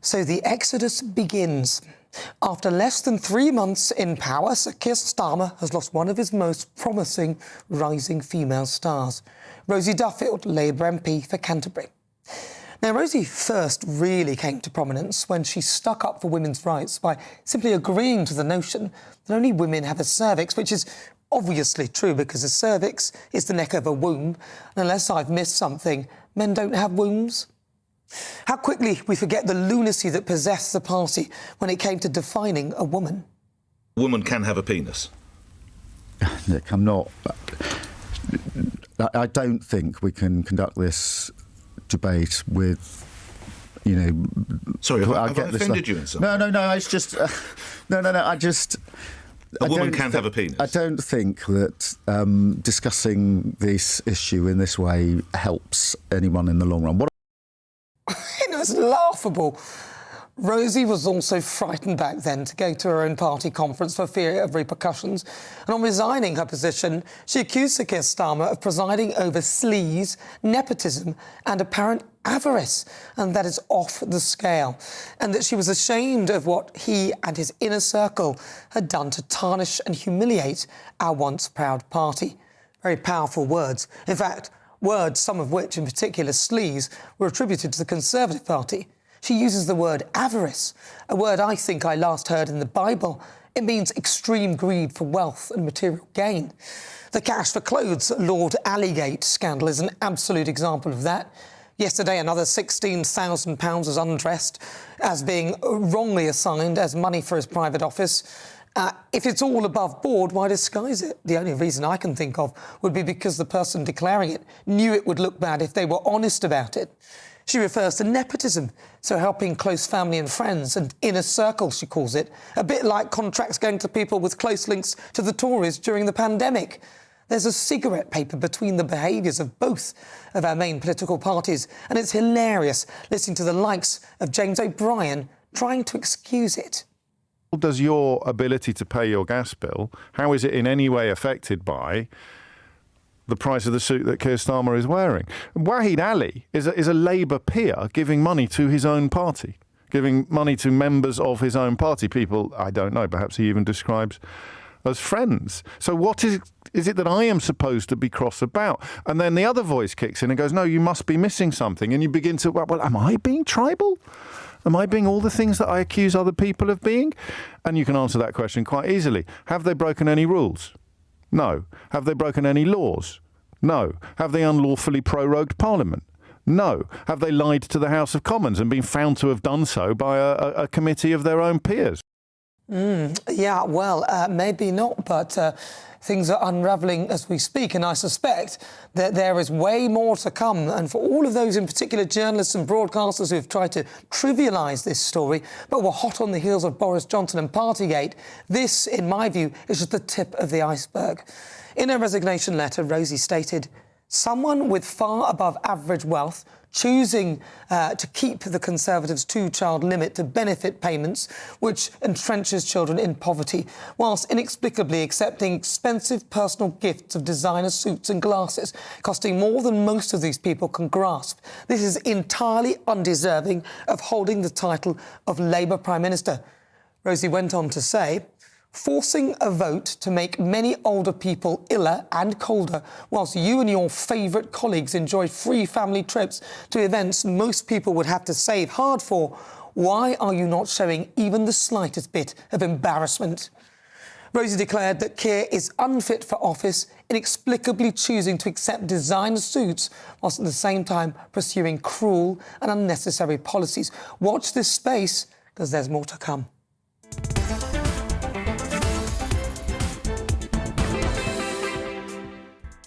So the exodus begins. After less than 3 months in power, Sir Keir Starmer has lost one of his most promising rising female stars, Rosie Duffield, Labour MP for Canterbury. Now, Rosie first really came to prominence when she stuck up for women's rights by simply agreeing to the notion that only women have a cervix, which is obviously true because a cervix is the neck of a womb, and unless I've missed something, men don't have wombs. How quickly we forget the lunacy that possessed the party when it came to defining a woman. A woman can have a penis. Nick, I don't think we can conduct this debate with, you know... Sorry, have I offended you in some way? No, it's just... A woman can have a penis. I don't think that discussing this issue in this way helps anyone in the long run. It's laughable. Rosie was also frightened back then to go to her own party conference for fear of repercussions. And on resigning her position, she accused Sir Keir Starmer of presiding over sleaze, nepotism and apparent avarice, and that is off the scale. And that she was ashamed of what he and his inner circle had done to tarnish and humiliate our once proud party. Very powerful words. In fact, words, some of which, in particular sleaze, were attributed to the Conservative Party. She uses the word avarice, a word I think I last heard in the Bible. It means extreme greed for wealth and material gain. The cash for clothes Lord Allygate scandal is an absolute example of that. Yesterday, another £16,000 was undressed as being wrongly assigned as money for his private office. If it's all above board, why disguise it? The only reason I can think of would be because the person declaring it knew it would look bad if they were honest about it. She refers to nepotism, so helping close family and friends, and inner circle, she calls it, a bit like contracts going to people with close links to the Tories during the pandemic. There's a cigarette paper between the behaviours of both of our main political parties, and it's hilarious listening to the likes of James O'Brien trying to excuse it. Does your ability to pay your gas bill, how is it in any way affected by the price of the suit that Keir Starmer is wearing? Wahid Ali is a Labour peer giving money to his own party, giving money to members of his own party, people, I don't know, perhaps he even describes as friends. So what is it that I am supposed to be cross about? And then the other voice kicks in and goes, no, you must be missing something. And you begin to, well, am I being tribal? Am I being all the things that I accuse other people of being? And you can answer that question quite easily. Have they broken any rules? No. Have they broken any laws? No. Have they unlawfully prorogued Parliament? No. Have they lied to the House of Commons and been found to have done so by a committee of their own peers? Yeah, well, maybe not, but things are unravelling as we speak, and I suspect that there is way more to come. And for all of those, in particular journalists and broadcasters who have tried to trivialise this story, but were hot on the heels of Boris Johnson and Partygate, this, in my view, is just the tip of the iceberg. In a resignation letter, Rosie stated, "Someone with far above average wealth choosing to keep the Conservatives' two-child limit to benefit payments, which entrenches children in poverty, whilst inexplicably accepting expensive personal gifts of designer suits and glasses, costing more than most of these people can grasp. This is entirely undeserving of holding the title of Labour Prime Minister." Rosie went on to say, "Forcing a vote to make many older people iller and colder, whilst you and your favourite colleagues enjoy free family trips to events most people would have to save hard for, why are you not showing even the slightest bit of embarrassment?" Rosie declared that Keir is unfit for office, inexplicably choosing to accept designer suits, whilst at the same time pursuing cruel and unnecessary policies. Watch this space, because there's more to come.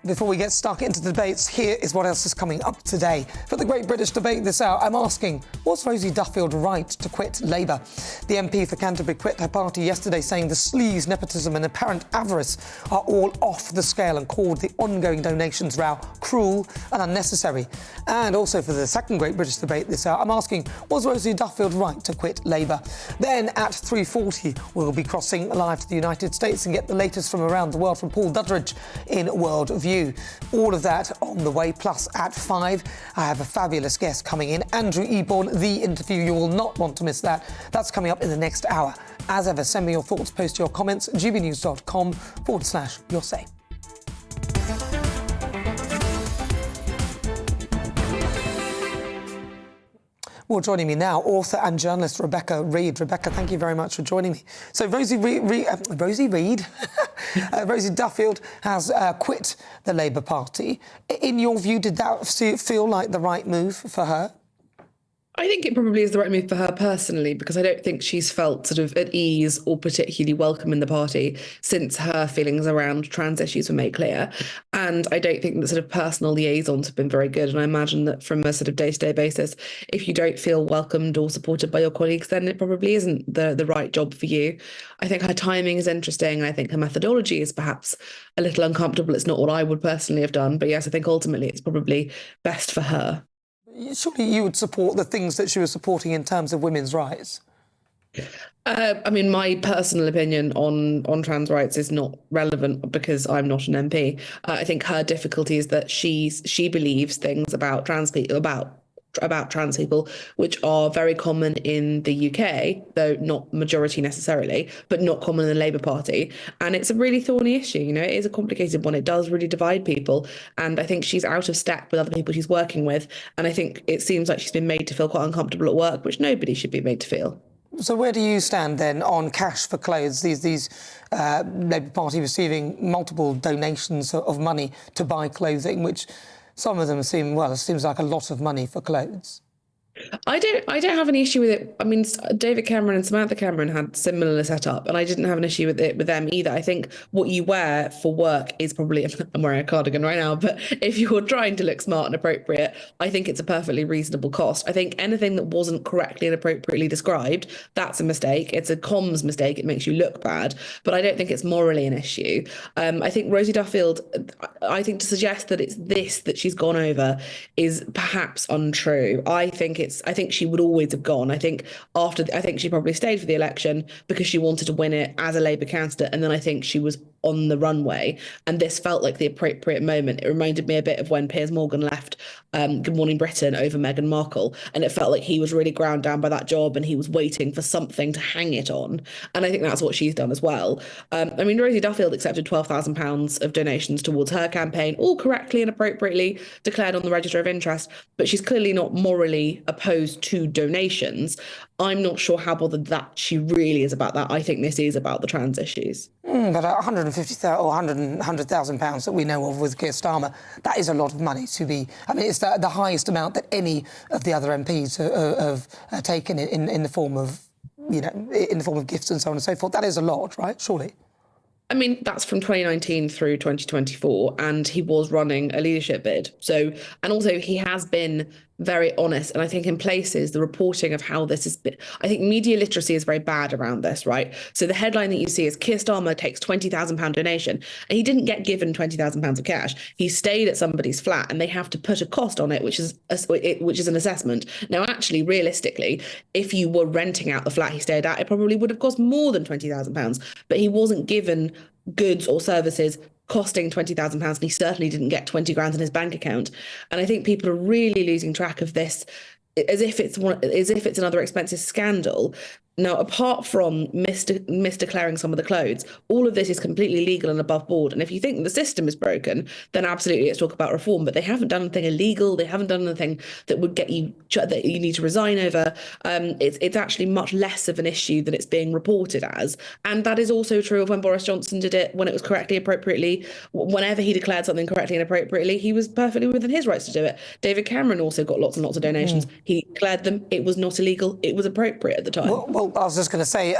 Before we get stuck into the debates, here is what else is coming up today. For the Great British Debate this hour, I'm asking, was Rosie Duffield right to quit Labour? The MP for Canterbury quit her party yesterday, saying the sleaze, nepotism and apparent avarice are all off the scale, and called the ongoing donations row cruel and unnecessary. And also for the second Great British Debate this hour, I'm asking, was Rosie Duffield right to quit Labour? Then at 3:40, we'll be crossing live to the United States and get the latest from around the world from Paul Duddridge in World View. you. All of that on the way, plus at 5, I have a fabulous guest coming in, Andrew Eborn, the interview. You will not want to miss that. That's coming up in the next hour. As ever, send me your thoughts, post your comments, gbnews.com/your say. Well, joining me now, author and journalist Rebecca Reid. Rebecca, thank you very much for joining me. So Rosie Duffield has quit the Labour Party. In your view, did that feel like the right move for her? I think it probably is the right move for her personally, because I don't think she's felt sort of at ease or particularly welcome in the party since her feelings around trans issues were made clear. And I don't think that sort of personal liaisons have been very good. And I imagine that from a sort of day-to-day basis, if you don't feel welcomed or supported by your colleagues, then it probably isn't the right job for you. I think her timing is interesting. And I think her methodology is perhaps a little uncomfortable. It's not what I would personally have done. But yes, I think ultimately it's probably best for her. Surely you would support the things that she was supporting in terms of women's rights. I mean, my personal opinion on trans rights is not relevant because I'm not an MP. I think her difficulty is that she believes things about trans people, about trans people, which are very common in the UK, though not majority necessarily, but not common in the Labour Party. And it's a really thorny issue. You know, it is a complicated one. It does really divide people. And I think she's out of step with other people she's working with. And I think it seems like she's been made to feel quite uncomfortable at work, which nobody should be made to feel. So where do you stand then on cash for clothes? These Labour Party receiving multiple donations of money to buy clothing, which some of them seem, well, it seems like a lot of money for clothes. I don't have an issue with it. I mean, David Cameron and Samantha Cameron had similar setup, and I didn't have an issue with it with them either. I think what you wear for work is probably, I'm wearing a cardigan right now, but if you're trying to look smart and appropriate, I think it's a perfectly reasonable cost. I think anything that wasn't correctly and appropriately described, that's a mistake. It's a comms mistake. It makes you look bad, but I don't think it's morally an issue. I think Rosie Duffield, I think to suggest that it's this that she's gone over is perhaps untrue. I think she would always have gone. I think she probably stayed for the election because she wanted to win it as a Labour candidate. And then I think she was on the runway. And this felt like the appropriate moment. It reminded me a bit of when Piers Morgan left Good Morning Britain over Meghan Markle. And it felt like he was really ground down by that job and he was waiting for something to hang it on. And I think that's what she's done as well. I mean, Rosie Duffield accepted £12,000 of donations towards her campaign, all correctly and appropriately declared on the Register of Interest. But she's clearly not morally opposed to donations. I'm not sure how bothered that she really is about that. I think this is about the trans issues. But £150,000 or £100,000 that we know of with Keir Starmer, that is a lot of money to be. I mean, it's the highest amount that any of the other MPs have taken in the form of, you know, in the form of gifts and so on and so forth. That is a lot, right? Surely. I mean, that's from 2019 through 2024, and he was running a leadership bid. So, and also he has been very honest. And I think in places, the reporting of how this has been, I think media literacy is very bad around this, right? So the headline that you see is Keir Starmer takes £20,000 donation, and he didn't get given £20,000 of cash. He stayed at somebody's flat and they have to put a cost on it, which is an assessment. Now, actually, realistically, if you were renting out the flat he stayed at, it probably would have cost more than £20,000, but he wasn't given goods or services costing £20,000, and he certainly didn't get 20 grand in his bank account. And I think people are really losing track of this as if it's another expensive scandal. Now, apart from misdeclaring some of the clothes, all of this is completely legal and above board. And if you think the system is broken, then absolutely let's talk about reform. But they haven't done anything illegal. They haven't done anything that would get you that you need to resign over. It's actually much less of an issue than it's being reported as. And that is also true of when Boris Johnson did it, when it was correctly, appropriately. Whenever he declared something correctly and appropriately, he was perfectly within his rights to do it. David Cameron also got lots and lots of donations. He declared them. It was not illegal. It was appropriate at the time. Well, I was just going to say,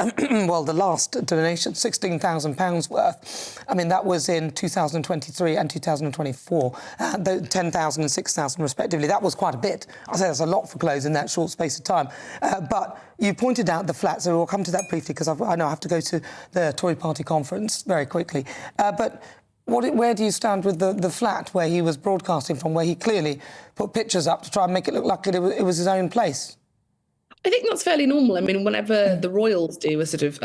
well, the last donation, £16,000 worth, I mean, that was in 2023 and 2024, the 10,000 and 6,000 respectively. That was quite a bit. I say that's a lot for clothes in that short space of time. But you pointed out the flat, so we'll come to that briefly because I know I have to go to the Tory party conference very quickly. But where do you stand with the flat where he was broadcasting from, where he clearly put pictures up to try and make it look like it was his own place? I think that's fairly normal. I mean, whenever the royals do a sort of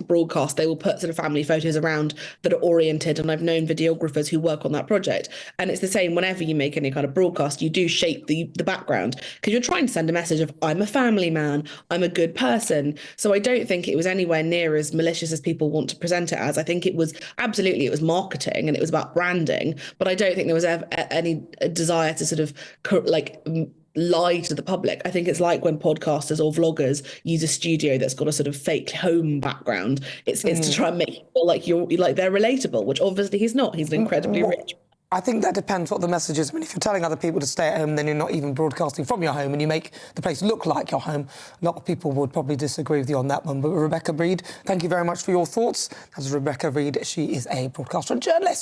broadcast, they will put sort of family photos around that are oriented. And I've known videographers who work on that project. And it's the same whenever you make any kind of broadcast, you do shape the background because you're trying to send a message of I'm a family man, I'm a good person. So I don't think it was anywhere near as malicious as people want to present it as. I think it was absolutely, it was marketing and it was about branding. But I don't think there was ever any desire to sort of lie to the public. I think it's like when podcasters or vloggers use a studio that's got a sort of fake home background. It's to try and make you feel like they're relatable, which obviously he's not. He's an incredibly rich. I think that depends what the message is. I mean, if you're telling other people to stay at home, then you're not even broadcasting from your home and you make the place look like your home. A lot of people would probably disagree with you on that one. But Rebecca Reid, thank you very much for your thoughts. That's Rebecca Reid. She is a broadcaster and journalist.